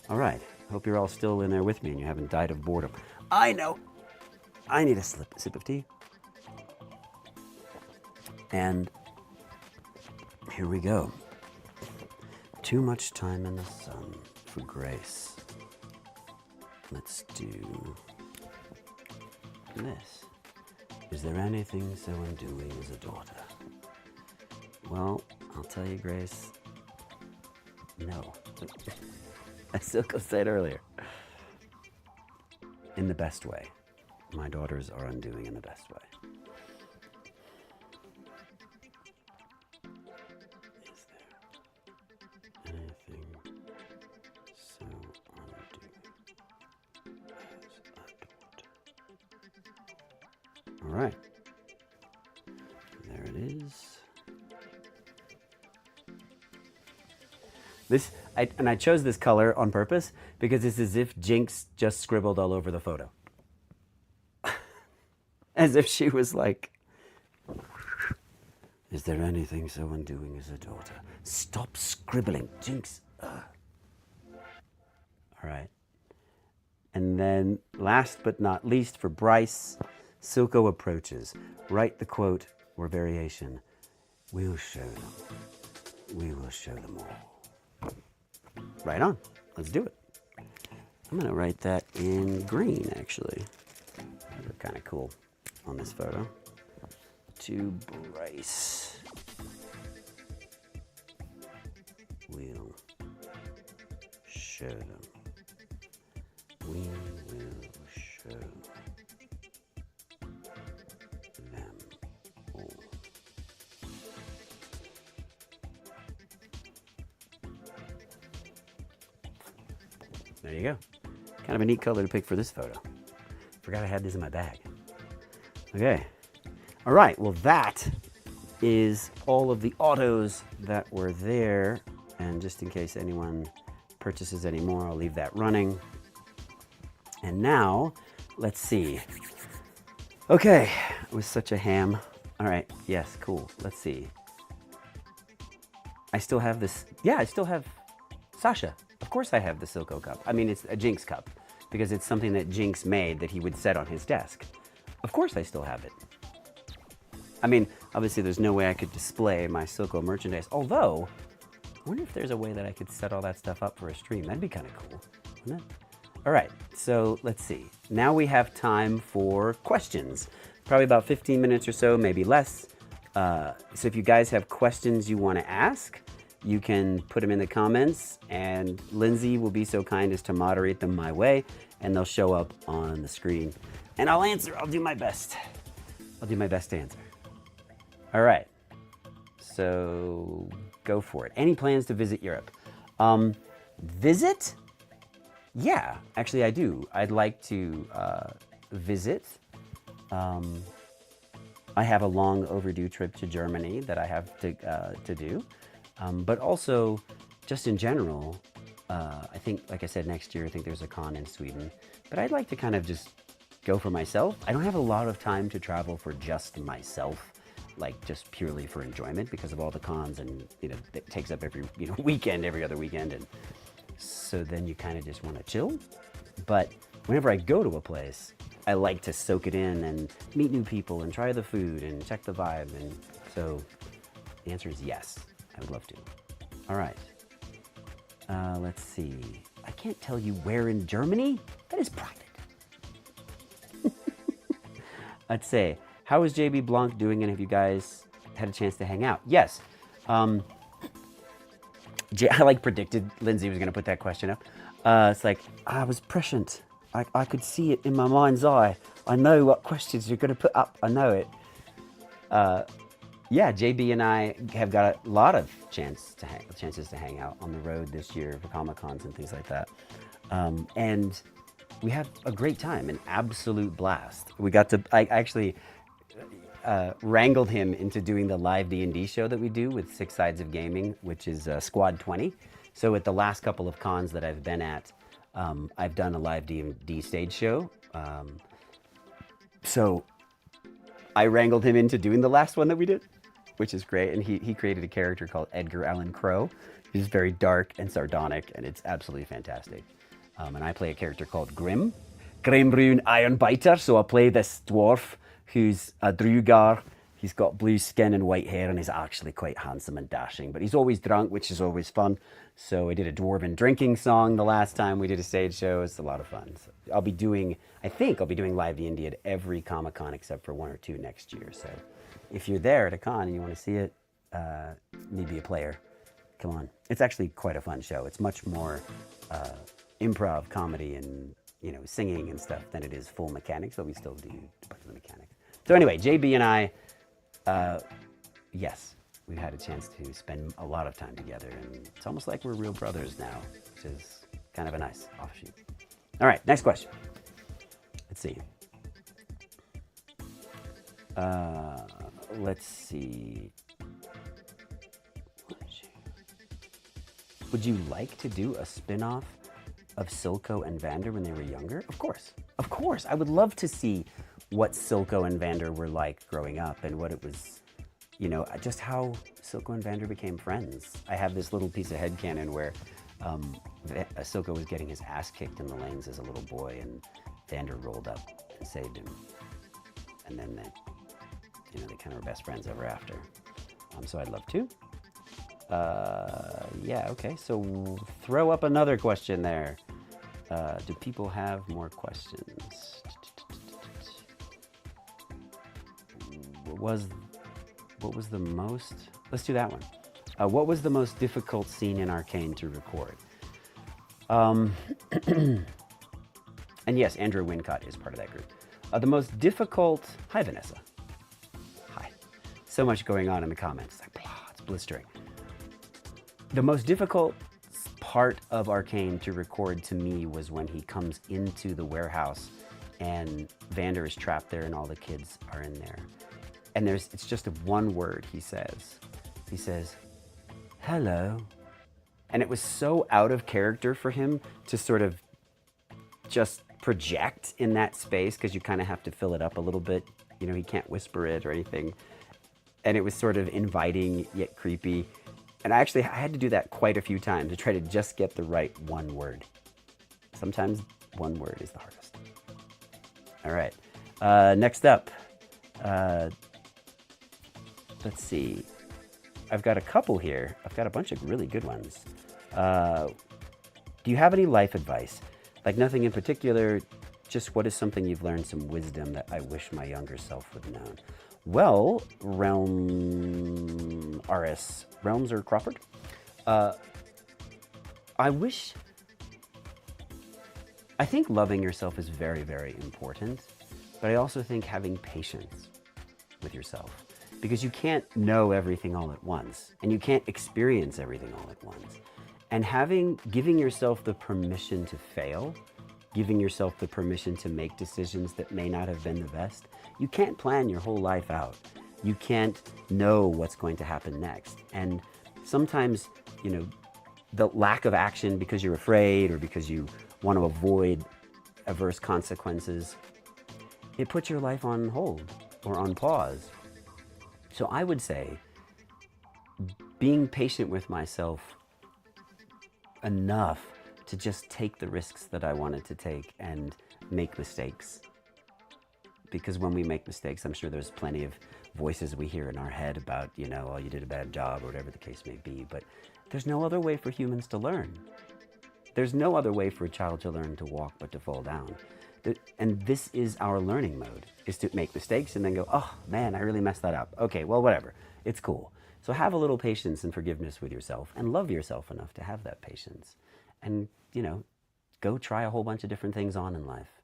All right. Hope you're all still in there with me and you haven't died of boredom. I know. I need a sip of tea. And here we go. Too much time in the sun for Grace. Let's do this. Is there anything so undoing as a daughter? Well, I'll tell you, Grace, no. I still said earlier. In the best way. My daughters are undoing in the best way. Is there anything so undoing as a daughter? All right. There it is. And I chose this color on purpose because it's as if Jinx just scribbled all over the photo. As if she was like, is there anything so undoing as a daughter? Stop scribbling, Jinx. Ugh. All right. And then last but not least for Bryce, Silco approaches. Write the quote or variation. We'll show them. We will show them all. Right on. Let's do it. I'm going to write that in green, actually. Those are kind of cool on this photo. To Bryce. We'll show them. We will show them all. There you go. Kind of a neat color to pick for this photo. Forgot I had this in my bag. Okay. All right. Well, that is all of the autos that were there. And just in case anyone purchases any more, I'll leave that running. And now, let's see. Okay. It was such a ham. All right. Yes. Cool. Let's see. I still have this. Yeah, I still have Sasha. Of course I have the Silco cup. I mean, it's a Jinx cup because it's something that Jinx made that he would set on his desk. Of course I still have it. I mean, obviously there's no way I could display my Silco merchandise, although I wonder if there's a way that I could set all that stuff up for a stream. That'd be kind of cool, wouldn't it? All right, so let's see. Now we have time for questions. Probably about 15 minutes or so, maybe less. So if you guys have questions you want to ask, you can put them in the comments, and Lindsay will be so kind as to moderate them my way, and they'll show up on the screen. And I'll answer. I'll do my best. I'll do my best to answer. All right. So go for it. Any plans to visit Europe? Visit? Yeah, actually I do. I'd like to visit. I have a long overdue trip to Germany that I have to do, but also just in general, I think, like I said, next year I think there's a con in Sweden, but I'd like to kind of just go for myself. I don't have a lot of time to travel for just myself, like just purely for enjoyment because of all the cons, and it takes up every weekend, every other weekend, and so then you kind of just want to chill. But whenever I go to a place, I like to soak it in and meet new people and try the food and check the vibe. And so the answer is yes, I would love to. All right. Let's see. I can't tell you where in Germany. That is private. Let's say, how is JB Blanc doing, and have you guys had a chance to hang out? Yes. I predicted Lindsay was going to put that question up. It's like, I was prescient. I could see it in my mind's eye. I know what questions you're going to put up. I know it. Yeah, JB and I have got a lot of chances to hang out on the road this year for Comic-Cons and things like that. And we had a great time, an absolute blast. I actually wrangled him into doing the live D&D show that we do with Six Sides of Gaming, which is Squad 20. So at the last couple of cons that I've been at, I've done a live D&D stage show. So I wrangled him into doing the last one that we did, which is great. And he created a character called Edgar Allan Crow. He's very dark and sardonic, and it's absolutely fantastic. And I play a character called Grimrune Ironbiter. So I play this dwarf who's a Drugar. He's got blue skin and white hair, and he's actually quite handsome and dashing. But he's always drunk, which is always fun. So I did a dwarven drinking song the last time we did a stage show. It's a lot of fun. So I think I'll be doing live D&D at every Comic-Con except for one or two next year. So if you're there at a con and you want to see it, need to be a player, come on. It's actually quite a fun show. It's much more improv comedy and singing and stuff than it is full mechanics, but we still do a bunch of the mechanics. So anyway, JB and I, yes, we've had a chance to spend a lot of time together, and it's almost like we're real brothers now, which is kind of a nice offshoot. All right, next question. Let's see. Let's see. Would you like to do a spin-off of Silco and Vander when they were younger? Of course. Of course. I would love to see what Silco and Vander were like growing up and what it was, just how Silco and Vander became friends. I have this little piece of headcanon where Silco was getting his ass kicked in the lanes as a little boy, and Vander rolled up and saved him. And then they kind of were best friends ever after. So I'd love to. Yeah, okay, so throw up another question there. Do people have more questions? What was the most, let's do that one. What was the most difficult scene in Arcane to record? And yes, Andrew Wincott is part of that group. The most difficult, hi Vanessa. Hi. So much going on in the comments, like, blah, it's blistering. The most difficult part of Arcane to record to me was when he comes into the warehouse and Vander is trapped there and all the kids are in there. And it's just one word he says. He says, hello. And it was so out of character for him to sort of just project in that space, because you kind of have to fill it up a little bit. He can't whisper it or anything. And it was sort of inviting yet creepy. And I had to do that quite a few times to try to just get the right one word. Sometimes one word is the hardest. All right, next up. Let's see. I've got a couple here. I've got a bunch of really good ones. Do you have any life advice? Like nothing in particular, just what is something you've learned, some wisdom that I wish my younger self would have known? Well, Realms or Crawford? I think loving yourself is very, very important, but I also think having patience with yourself, because you can't know everything all at once, and you can't experience everything all at once. And giving yourself the permission to fail giving yourself the permission to make decisions that may not have been the best. You can't plan your whole life out. You can't know what's going to happen next. And sometimes, the lack of action because you're afraid or because you want to avoid adverse consequences, it puts your life on hold or on pause. So I would say being patient with myself enough to just take the risks that I wanted to take and make mistakes. Because when we make mistakes, I'm sure there's plenty of voices we hear in our head about, oh, you did a bad job or whatever the case may be. But there's no other way for humans to learn. There's no other way for a child to learn to walk but to fall down. And this is our learning mode, is to make mistakes and then go, oh man, I really messed that up. Okay, well, whatever, it's cool. So have a little patience and forgiveness with yourself and love yourself enough to have that patience. And, go try a whole bunch of different things on in life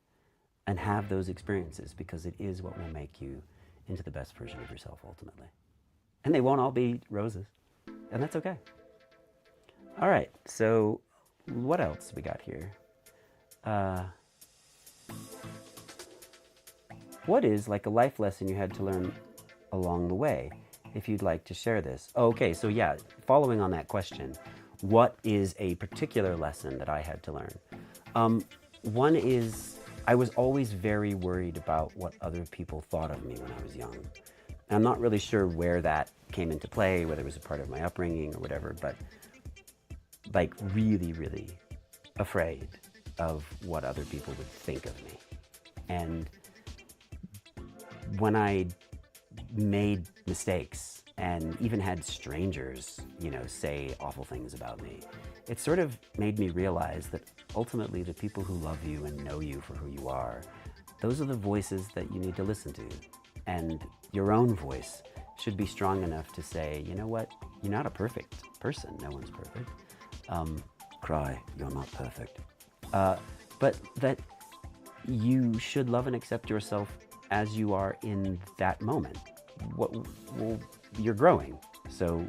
and have those experiences, because it is what will make you into the best version of yourself ultimately. And they won't all be roses, and that's okay. All right, so what else we got here? What is like a life lesson you had to learn along the way, if you'd like to share this? Okay, so yeah, following on that question, what is a particular lesson that I had to learn? One is I was always very worried about what other people thought of me when I was young. And I'm not really sure where that came into play, whether it was a part of my upbringing or whatever, but like really, really afraid of what other people would think of me. And when I made mistakes and even had strangers, say awful things about me, it sort of made me realize that ultimately the people who love you and know you for who you are, those are the voices that you need to listen to. And your own voice should be strong enough to say, you know what, you're not a perfect person. No one's perfect. Cry, you're not perfect. But that you should love and accept yourself as you are in that moment. Well, you're growing. So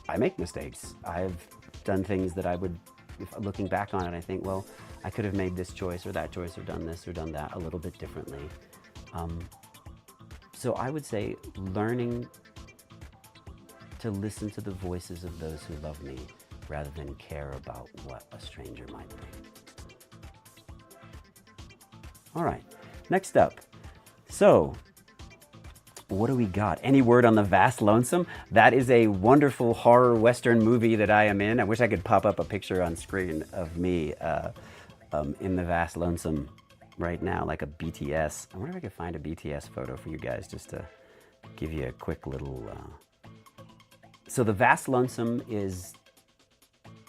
I make mistakes. I've done things that I would, if looking back on it, I think, well, I could have made this choice or that choice or done this or done that a little bit differently. So I would say learning to listen to the voices of those who love me rather than care about what a stranger might think. All right, next up. So, what do we got? Any word on The Vast Lonesome? That is a wonderful horror Western movie that I am in. I wish I could pop up a picture on screen of me in The Vast Lonesome right now, like a BTS. I wonder if I could find a BTS photo for you guys just to give you a quick little... So The Vast Lonesome is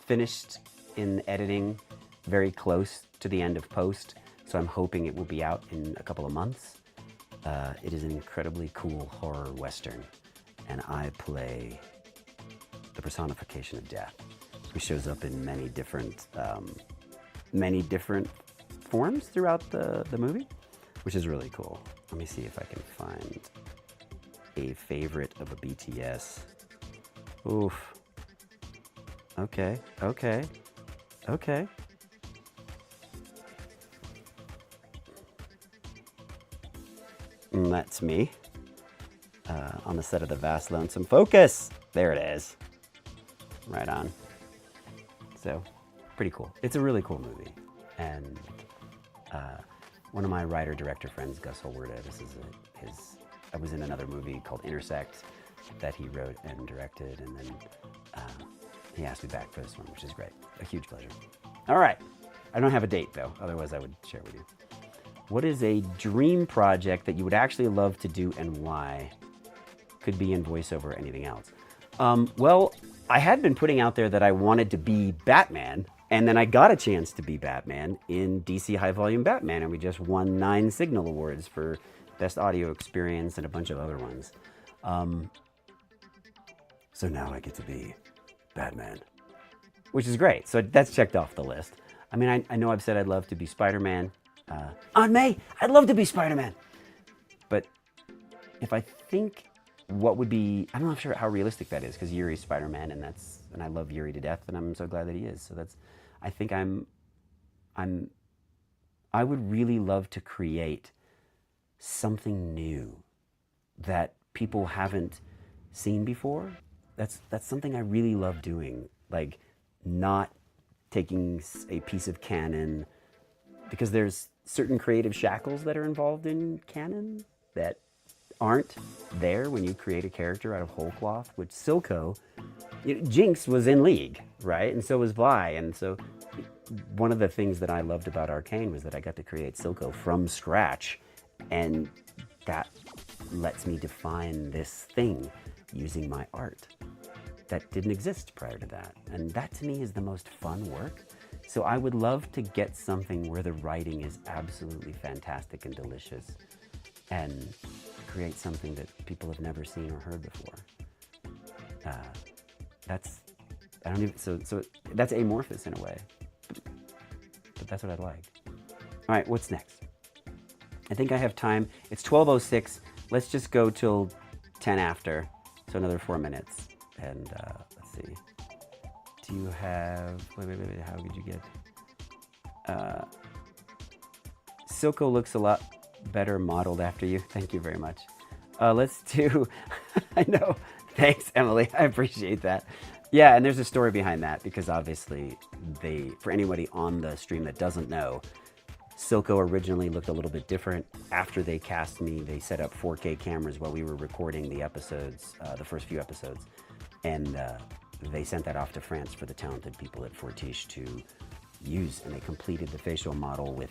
finished in editing, very close to the end of post. So I'm hoping it will be out in a couple of months. It is an incredibly cool horror Western, and I play the personification of death, who shows up in many different forms throughout the movie, which is really cool. Let me see if I can find a favorite of a BTS. Oof. Okay. And that's me on the set of The Vast Lonesome. Focus! There it is. Right on. So, pretty cool. It's a really cool movie. And one of my writer-director friends, Gus Holwerda, I was in another movie called Intersect that he wrote and directed, and then he asked me back for this one, which is great. A huge pleasure. All right. I don't have a date, though. Otherwise, I would share with you. What is a dream project that you would actually love to do and why? Could be in voiceover or anything else. Well, I had been putting out there that I wanted to be Batman, and then I got a chance to be Batman in DC High Volume Batman, and we just won 9 Signal Awards for Best Audio Experience and a bunch of other ones. So now I get to be Batman, which is great. So that's checked off the list. I mean, I know I've said I'd love to be Spider-Man. Aunt May, I'd love to be Spider-Man. But if I think what would be, I'm not sure how realistic that is, because Yuri's Spider-Man, and I love Yuri to death, and I'm so glad that he is. So I think I'm I would really love to create something new that people haven't seen before. That's something I really love doing. Like, not taking a piece of canon, because there's certain creative shackles that are involved in canon that aren't there when you create a character out of whole cloth. Which Silco, Jinx was in League, right? And so was Vi. And so one of the things that I loved about Arcane was that I got to create Silco from scratch, and that lets me define this thing using my art that didn't exist prior to that. And that to me is the most fun work. So I would love to get something where the writing is absolutely fantastic and delicious, and create something that people have never seen or heard before. So that's amorphous in a way, but that's what I'd like. All right, what's next? I think I have time. It's 12:06. Let's just go till 10 after, so another 4 minutes. And let's see. Do you have, wait, how could you get? Silco looks a lot better modeled after you. Thank you very much. Let's do, I know, thanks Emily, I appreciate that. Yeah, and there's a story behind that, because obviously for anybody on the stream that doesn't know, Silco originally looked a little bit different. After they cast me, they set up 4K cameras while we were recording the episodes, the first few episodes. And they sent that off to France for the talented people at Fortiche to use, and they completed the facial model with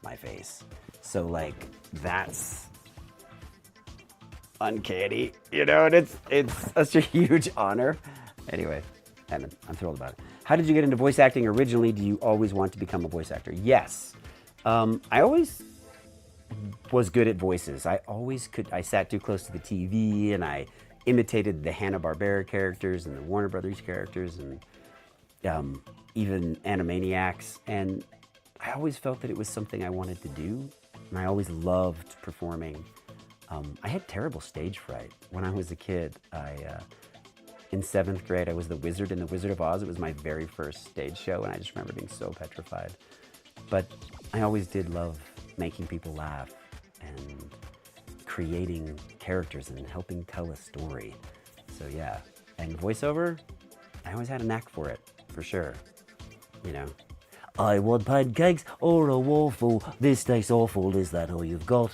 my face. So like, that's uncanny, and it's such a huge honor. Anyway, I'm thrilled about it. How did you get into voice acting originally? Do you always want to become a voice actor? Yes. I always was good at voices. I always could. I sat too close to the TV, and I imitated the Hanna-Barbera characters and the Warner Brothers characters, and even Animaniacs. And I always felt that it was something I wanted to do, and I always loved performing. I had terrible stage fright when I was a kid. In 7th grade, I was the wizard in The Wizard of Oz. It was my very first stage show, and I just remember being so petrified. But I always did love making people laugh and creating characters and helping tell a story. So yeah, and voiceover, I always had a knack for it, for sure. I want pancakes or a waffle. This tastes awful. Is that all you've got?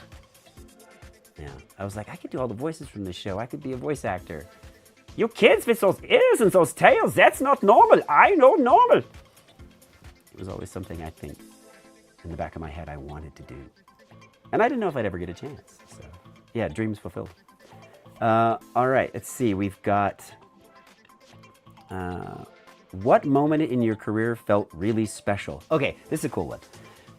Yeah, I was like, I could do all the voices from this show. I could be a voice actor. You kids with those ears and those tails, that's not normal. I know normal. It was always something I think in the back of my head I wanted to do. And I didn't know if I'd ever get a chance. So yeah, dreams fulfilled. All right, let's see. We've got, what moment in your career felt really special? Okay, this is a cool one.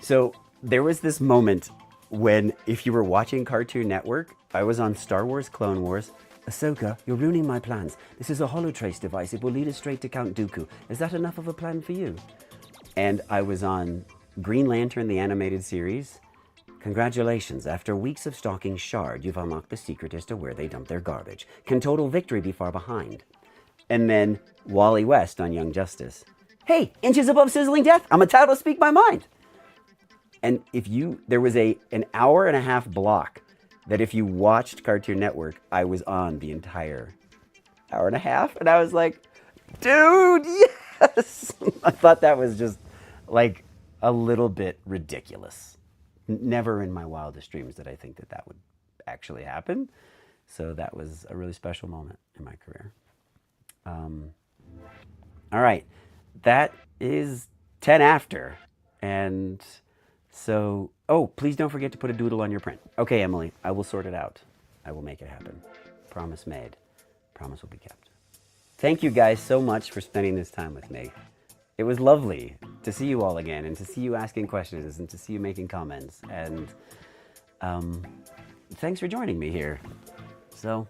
So there was this moment when, if you were watching Cartoon Network, I was on Star Wars Clone Wars. Ahsoka, you're ruining my plans. This is a holotrace device. It will lead us straight to Count Dooku. Is that enough of a plan for you? And I was on Green Lantern, the animated series. Congratulations. After weeks of stalking Shard, you've unlocked the secret as to where they dump their garbage. Can total victory be far behind? And then Wally West on Young Justice. Hey, inches above sizzling death. I'm entitled to speak my mind. And there was an hour and a half block that if you watched Cartoon Network, I was on the entire hour and a half. And I was like, dude, yes! I thought that was just like a little bit ridiculous. Never in my wildest dreams did I think that would actually happen. So that was a really special moment in my career. All right, that is 10 after. And so, oh, please don't forget to put a doodle on your print. Okay, Emily, I will sort it out. I will make it happen. Promise made. Promise will be kept. Thank you guys so much for spending this time with me. It was lovely to see you all again, and to see you asking questions, and to see you making comments. And thanks for joining me here. So,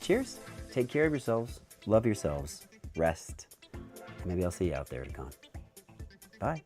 cheers. Take care of yourselves. Love yourselves. Rest. And maybe I'll see you out there at a con. Bye.